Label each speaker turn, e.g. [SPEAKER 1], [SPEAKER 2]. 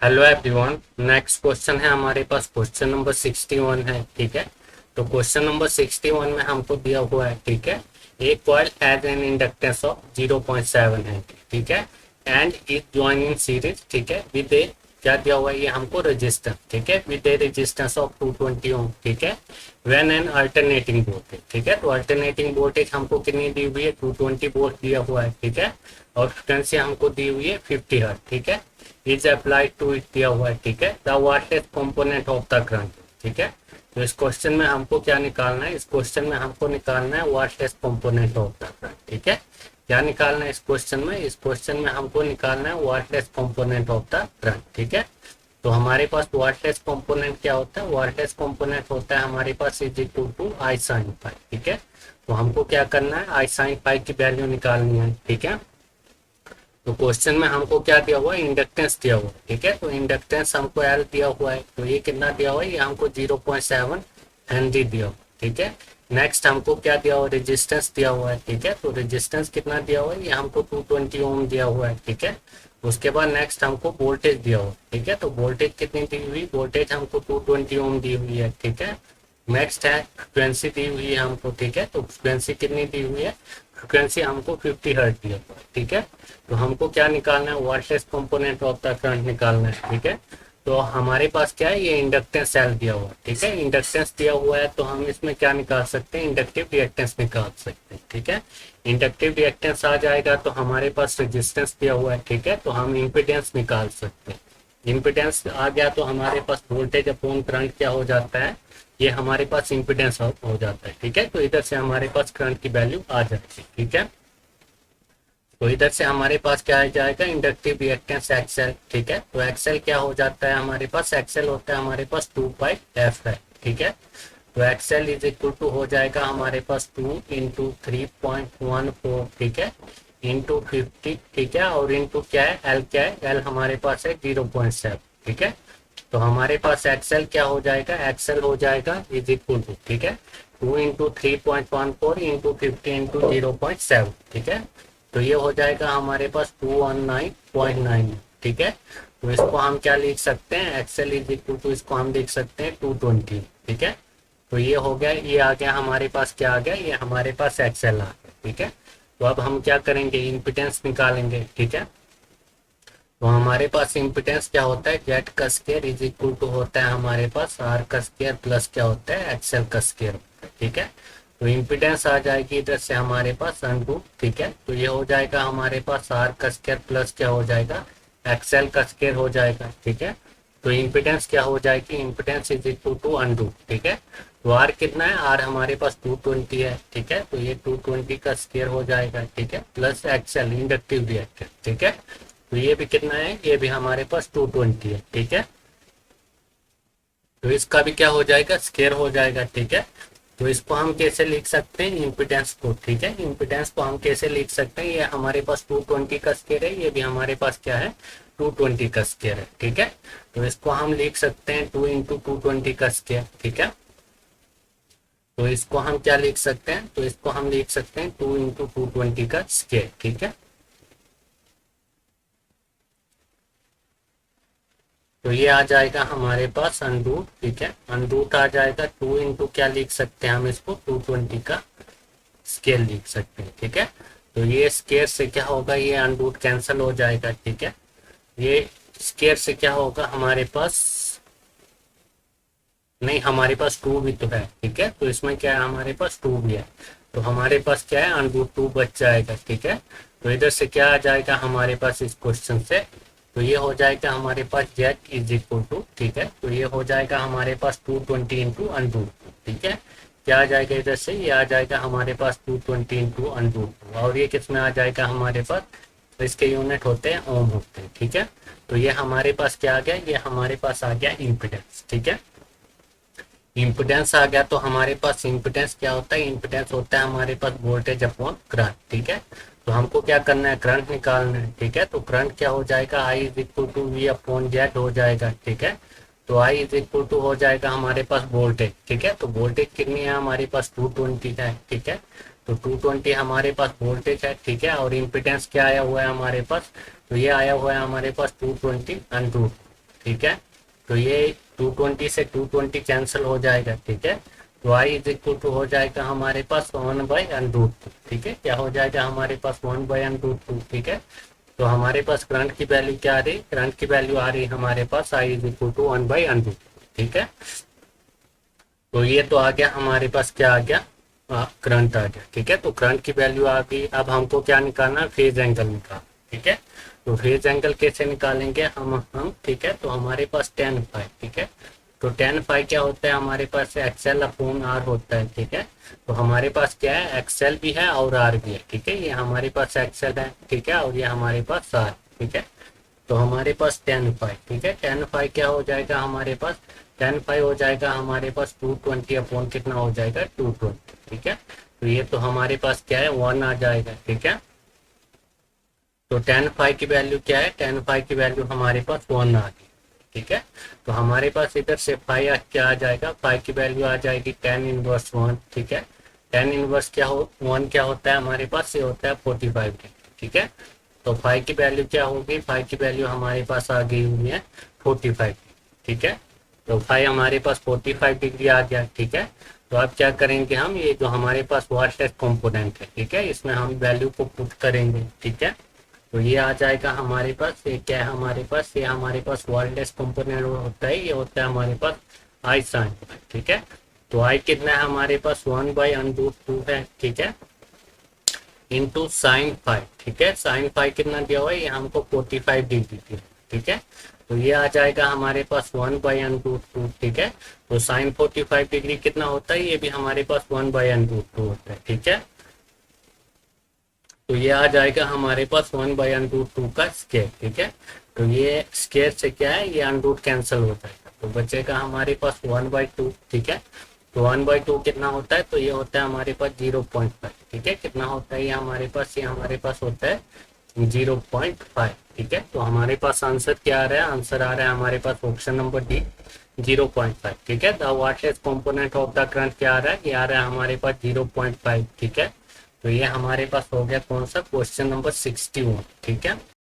[SPEAKER 1] Hello everyone. Next question है हमारे पास, question number 61 है। ठीक है, तो क्वेश्चन नंबर 61 में हमको दिया हुआ है, ठीक है, a coil has an inductance of 0.7 है, ठीक है, and is join in series, ठीक है, विद ए, क्या दिया हुआ है ये हमको, रजिस्टर, ठीक है, विद ए रेजिस्टेंस ऑफ 220 ओम, ठीक है, व्हेन एन अल्टरनेटिंग वोल्टेज, ठीक है, तो अल्टरनेटिंग वोल्टेज हमको कितनी दी हुई है, 220 वोल्ट दिया हुआ है, ठीक है, और फ्रीक्वेंसी हमको दी हुई है 50 हर्ट्ज, ठीक है, इज अप्लाइड टू इट दिया हुआ है, ठीक है, the voltage component of the current, ठीक है, तो इस क्वेश्चन में हमको क्या निकालना है, इस क्वेश्चन में हमको निकालना है voltage component of the current, ठीक है, क्या निकालना है इस क्वेश्चन में, इस क्वेश्चन में हमको निकालना है voltage component of the current, ठीक है, तो हमारे पास वोल्टेज कंपोनेंट क्या होता है, वोल्टेज कंपोनेंट होता है हमारे पास is equal to I sine phi, ठीक है, तो हमको क्या करना है, आई साइन फाई की वैल्यू निकालनी है, ठीक है, तो क्वेश्चन में हमको क्या दिया हुआ है, इंडक्टेंस दिया हुआ है, ठीक है, तो इंडक्टेंस हमको एल दिया हुआ है, तो ये कितना दिया हुआ है, ये हमको 0.7 हेनरी दिया हुआ है, ठीक है, नेक्स्ट हमको क्या दिया हुआ है, रेजिस्टेंस दिया हुआ है, ठीक है, तो रेजिस्टेंस कितना दिया हुआ है, ये हमको 220 ओम दिया हुआ है, ठीक है, उसके बाद नेक्स्ट हमको वोल्टेज दिया हुआ है, ठीक है, तो वोल्टेज कितनी दी हुई, वोल्टेज हमको 220 ओम दी हुई है, ठीक है, नेक्स्ट है फ्रिक्वेंसी दी हुई है हमको, ठीक है, तो फ्रिक्वेंसी कितनी दी हुई है, फ्रिक्वेंसी हमको 50 हर्ट्ज दिया हुआ है, ठीक है, तो हमको क्या निकालना है, voltage component of the current निकालना है, ठीक है, तो हमारे पास क्या है, ये इंडक्टेंस सेल दिया हुआ है, ठीक है, इंडक्टेंस दिया हुआ है, तो हम इसमें क्या निकाल सकते हैं, इंडक्टिव रिएक्टेंस निकाल सकते हैं, ठीक है, इंडक्टिव रिएक्टेंस आ जाएगा तो हमारे पास रेजिस्टेंस दिया हुआ है, ठीक है, तो हम इम्पीडेंस निकाल सकते हैं, इम्पीडेंस आ गया तो हमारे पास वोल्टेज अपॉन करंट क्या हो जाता है, ये हमारे पास इम्पीडेंस हो जाता है, ठीक है, तो इधर से हमारे पास करंट की वैल्यू आ जाती है, ठीक है, तो इधर से हमारे पास क्या आ जाएगा, इंडक्टिव रिएक्टेंस एक्सएल, ठीक है, तो एक्सएल क्या हो जाता है हमारे पास, एक्सएल होता है हमारे पास 2 पाई एफ है, ठीक है, तो एक्सएल इज इक्वल टू हो जाएगा हमारे पास 2 इंटू 3.14, ठीक है, इंटू 50, ठीक है, और इंटू क्या है, एल क्या है, एल हमारे पास है 0.7, ठीक है, तो हमारे पास एक्सएल क्या हो जाएगा, एक्सएल हो जाएगा इज इक्वल टू, ठीक है, 2 इंटू 3.14 इंटू 50 इंटू 0.7, ठीक है, तो ये हो जाएगा हमारे पास 219.9, ठीक है, तो इसको हम क्या लिख सकते हैं, एक्सएल इज इक्वल टू, इसको हम लिख सकते हैं 220, ठीक है, तो ये हो गया, ये आ गया हमारे पास, क्या आ गया, ये हमारे पास एक्सएल आ गया, ठीक है, तो अब हम क्या करेंगे, इम्पिडेंस निकालेंगे, ठीक है, तो हमारे पास इम्पिडेंस क्या होता है, जेड का स्क्वायर इज इक्वल टू होता है हमारे पास आर का स्क्वायर प्लस क्या होता है, एक्सएल का स्क्वायर, ठीक है, तो इम्पिडेंस आ जाएगी इधर से हमारे पास √, ठीक है, तो ये हो जाएगा हमारे पास आर का स्क्वायर प्लस क्या हो जाएगा, एक्सएल का स्क्वायर हो जाएगा, ठीक है, तो इम्पिडेंस क्या हो जाएगी, इम्पिडेंस इज इक्वल टू √, ठीक है, तो आर कितना है, आर हमारे पास 220 है, ठीक है, तो ये 220 का स्क्वायर हो जाएगा, ठीक है, प्लस एक्सएल इंडक्टिव रिएक्टर, ठीक है, तो ये भी कितना है, ये भी हमारे पास 220 है, ठीक है, तो इसका भी क्या हो जाएगा, स्क्वायर हो जाएगा, ठीक है, तो इसको हम कैसे लिख सकते हैं, इम्पिडेंस को, ठीक है, इम्पिडेंस को हम कैसे लिख सकते हैं, ये हमारे पास 220 का स्क्वायर है, ये भी हमारे पास क्या है, 220 का स्क्वायर है, ठीक है, तो इसको हम लिख सकते हैं 2 इंटू 220 का स्क्वायर, ठीक है, तो इसको हम क्या लिख सकते हैं, तो इसको हम लिख सकते हैं 2 इंटू 220 का स्क्वायर, ठीक है, तो ये आ जाएगा हमारे पास √, ठीक है, √, आ जाएगा 2 इंटू क्या लिख सकते हैं हम इसको, 220 का स्केल लिख सकते हैं, ठीक है, तो ये स्केयर से क्या होगा, ये √, कैंसिल हो जाएगा, ठीक है, ये स्केयर से क्या होगा हमारे पास, नहीं हमारे पास 2 भी तो है, ठीक है, तो इसमें क्या है, हमारे पास 2 भी है, तो हमारे पास क्या है, √2 बच जाएगा, ठीक है, तो इधर से क्या आ जाएगा हमारे पास इस क्वेश्चन से, तो ये हो जाएगा हमारे पास जेड इज इक्वल टू, ठीक है, तो ये हो जाएगा हमारे पास 220 इंटू √2, ठीक है, क्या आ जाएगा इधर से, ये आ जाएगा हमारे पास 220 इंटू √2, और ये किस में आ जाएगा हमारे पास, तो इसके यूनिट होते हैं ओम होते हैं, ठीक है, तो ये हमारे पास क्या आ गया, ये हमारे पास आ गया इम्पिडेंस, ठीक है, इम्पिडेंस आ गया, तो हमारे पास इम्पिडेंस क्या होता है, इम्पिडेंस होता है हमारे पास वोल्टेज अपॉन करंट, ठीक है, तो हमको क्या करना है, करंट निकालना है, ठीक है, तो करंट क्या हो जाएगा, I is equal to V upon Z हो जाएगा, ठीक है, तो आई इज इक्वल टू हो जाएगा हमारे पास वोल्टेज, ठीक है, तो वोल्टेज कितनी है हमारे पास 220 है, ठीक है, तो 220 हमारे पास वोल्टेज है, ठीक है, और इम्पिडेंस क्या आया हुआ है हमारे पास, तो ये आया हुआ है हमारे पास 220 √2, ठीक है। तो ये 220 से 220 कैंसिल हो जाएगा, ठीक है। तो आई इज इक्वल टू हो जाएगा हमारे पास 1/√2, ठीक है। क्या हो जाएगा हमारे पास 1/√2, ठीक है। तो हमारे पास करंट की वैल्यू क्या आ रही, करंट की वैल्यू आ रही हमारे पास आई इज इक्वल टू 1/√2, ठीक है। तो ये तो आ गया हमारे पास, क्या आ गया, करंट आ गया, ठीक है। तो करंट की वैल्यू आ गई। अब हमको क्या निकालना है, फेज एंगल निकाल, ठीक है। तो फेज एंगल कैसे निकालेंगे हम, ठीक है। तो हमारे पास tan फाई, ठीक है। तो tan फाई क्या होता है हमारे पास, XL/R होता है, ठीक है। तो हमारे पास क्या है, XL भी है और R भी है, ठीक है। ये हमारे पास XL है, ठीक है, और ये हमारे पास R, ठीक है। तो हमारे पास tan फाई, ठीक है। tan फाई क्या हो जाएगा हमारे पास, tan फाई हो जाएगा हमारे पास 220 अपॉन कितना हो जाएगा, 220, ठीक है। तो ये तो हमारे पास क्या है, 1 आ जाएगा, ठीक है। तो tan फाई की वैल्यू क्या है, tan फाई की वैल्यू हमारे पास 1 आ गई, ठीक है। तो हमारे पास इधर से फाई क्या आ जाएगा, फाई की वैल्यू आ जाएगी tan−1, ठीक है। tan−1 क्या हो, 1 क्या होता है हमारे पास, ये होता है 45 डिग्री, ठीक है। तो फाई की वैल्यू क्या होगी, फाई की वैल्यू हमारे पास आ गई हुई है 45, ठीक है। तो फाई हमारे पास 45 डिग्री आ गया, ठीक है। तो अब क्या करेंगे हम, ये जो हमारे पास वॉल्टेज कंपोनेंट है, ठीक है, इसमें हम वैल्यू को पुट करेंगे, ठीक है। तो ये आ जाएगा हमारे पास, ये क्या है हमारे पास, ये हमारे पास वॉल्टेज कंपोनेंट होता है, ये होता है हमारे पास आई साइन, ठीक है। तो आई कितना है हमारे पास, 1/√2 है, ठीक है, इंटू साइन फाइव, ठीक है। साइन फाइव कितना दिया हुआ है, ये हमको 45 डिग्री दिया, ठीक है। तो ये आ जाएगा हमारे पास 1/√2, ठीक है। तो साइन 45 डिग्री कितना होता है, ये भी हमारे पास 1/√2 होता है, ठीक है। तो ये आ जाएगा हमारे पास 1/√2 का स्केयर, ठीक है। तो ये स्केयर से क्या है, ये अनरूट कैंसिल हो जाएगा, तो बचेगा हमारे पास 1/2, ठीक है। तो 1/2 कितना होता है, तो ये होता है हमारे पास 0.5, ठीक है। कितना होता है ये हमारे पास, ये हमारे पास होता है 0.5, ठीक है। तो हमारे पास आंसर क्या आ रहा है, आंसर आ रहा है हमारे पास ऑप्शन नंबर डी, 0.5, ठीक है। The voltage component of the current क्या आ रहा है, ये आ रहा है हमारे पास 0.5, ठीक है। तो ये हमारे पास हो गया कौन सा, क्वेश्चन नंबर 61, ठीक है।